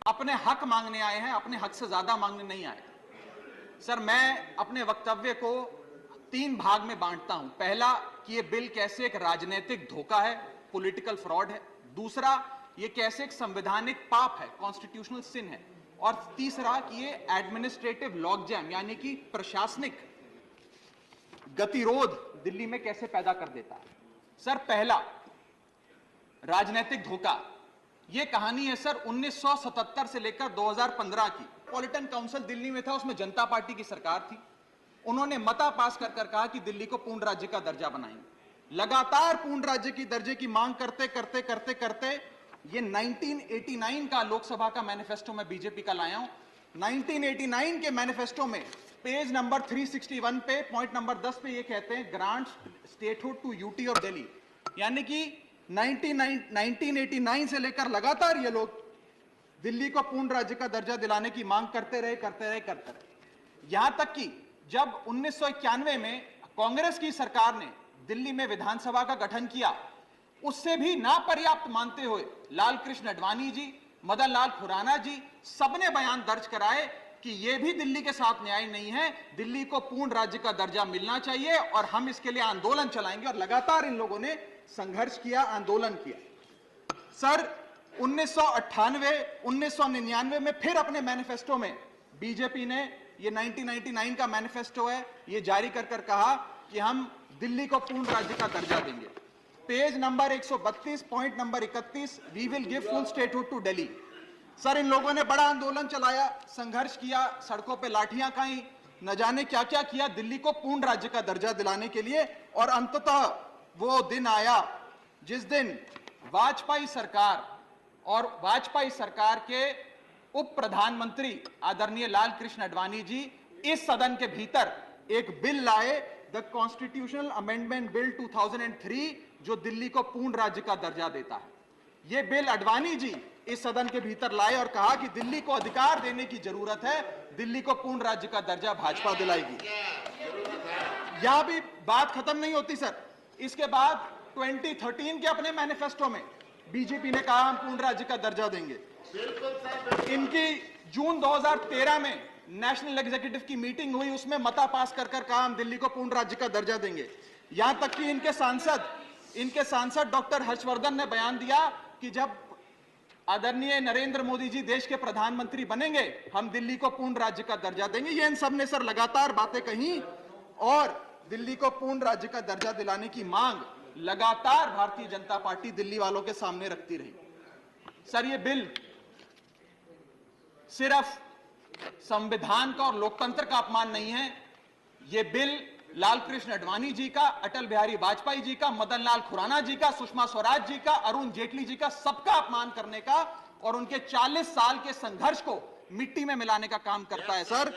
अपने हक मांगने आए हैं, अपने हक से ज्यादा मांगने नहीं आए। सर, मैं अपने वक्तव्य को 3 भाग में बांटता हूं। पहला कि यह बिल कैसे एक राजनीतिक धोखा है, पॉलिटिकल फ्रॉड है। दूसरा, यह कैसे एक संवैधानिक पाप है, कॉन्स्टिट्यूशनल सिन है। और तीसरा कि यह एडमिनिस्ट्रेटिव लॉकजैम यानी कि प्रशासनिक गतिरोध दिल्ली में कैसे पैदा कर देता है। सर, पहला राजनीतिक धोखा, यह कहानी है सर 1977 से लेकर 2015 की। मेट्रोपॉलिटन काउंसिल दिल्ली में था, उसमें जनता पार्टी की सरकार थी। उन्होंने मता पास कर कहा कि दिल्ली को पूर्ण राज्य का दर्जा बनाएंगे। लगातार पूर्ण राज्य की दर्जे की मांग करते करते करते करते ये 1989 का लोकसभा का मैनिफेस्टो मैं बीजेपी का लाया हूं। 1989 के मैनिफेस्टो में पेज नंबर 361 पे पॉइंट नंबर 10 पे ये कहते हैं, grant statehood to UT of Delhi. यानी कि 1989 से लेकर लगातार ये लोग दिल्ली को पूर्ण राज्य का दर्जा दिलाने की मांग करते रहे। यहां तक कि जब 1991 में कांग्रेस की सरकार ने दिल्ली में विधानसभा का गठन किया, उससे भी ना पर्याप्त मानते हुए लाल कृष्ण आडवाणी जी, मदन लाल खुराना जी सबने बयान दर्ज कराए कि यह भी दिल्ली के साथ न्याय नहीं है, दिल्ली को पूर्ण राज्य का दर्जा मिलना चाहिए और हम इसके लिए आंदोलन चलाएंगे। और लगातार इन लोगों ने संघर्ष किया, आंदोलन किया। सर, 1998, 1999 में फिर अपने मैनिफेस्टो में बीजेपी ने, ये 1999 का मैनिफेस्टो है, ये जारी कर कहा कि हम दिल्ली को पूर्ण राज्य का दर्जा देंगे। Page number 132 point number 31, we will give full statehood to Delhi. Sir, इन लोगों ने बड़ा आंदोलन चलाया, संघर्ष किया, सड़कों पे लाठियां खाई, न जाने क्या क्या किया दिल्ली को पूर्ण राज्य का दर्जा दिलाने के लिए। और अंततः वो दिन आया जिस दिन वाजपेयी सरकार और वाजपेयी सरकार के उप प्रधानमंत्री आदरणीय लाल कृष्ण आडवाणी जी इस सदन के भीतर एक बिल लाए, द कॉन्स्टिट्यूशनल अमेंडमेंट बिल 2003, जो दिल्ली को पूर्ण राज्य का दर्जा देता है। यह बिल आडवाणी जी इस सदन के भीतर लाए और कहा कि दिल्ली को अधिकार देने की जरूरत है, दिल्ली को पूर्ण राज्य का दर्जा भाजपा दिलाएगी। यहां भी बात खत्म नहीं होती सर। इसके बाद 2013 के अपने मैनिफेस्टो में बीजेपी ने कहा हम पूर्ण राज्य का दर्जा देंगे। इनकी जून 2013 में नेशनल एग्जीक्यूटिव की मीटिंग हुई, उसमें मता पास कर कहा हम दिल्ली को पूर्ण राज्य का दर्जा देंगे। यहां तक कि इनके सांसद डॉक्टर हर्षवर्धन ने बयान दिया कि जब आदरणीय नरेंद्र मोदी जी देश के प्रधानमंत्री बनेंगे हम दिल्ली को पूर्ण राज्य का दर्जा देंगे। ये इन सब ने सर लगातार बातें कही और दिल्ली को पूर्ण राज्य का दर्जा दिलाने की मांग लगातार भारतीय जनता पार्टी दिल्ली वालों के सामने रखती रही। सर, ये बिल सिर्फ संविधान का और लोकतंत्र का अपमान नहीं है, यह बिल लाल कृष्ण आडवाणी जी का, अटल बिहारी वाजपेयी जी का, मदन लाल खुराना जी का, सुषमा स्वराज जी का, अरुण जेटली जी का, सबका अपमान करने का और उनके 40 साल के संघर्ष को मिट्टी में मिलाने का काम करता है। सर,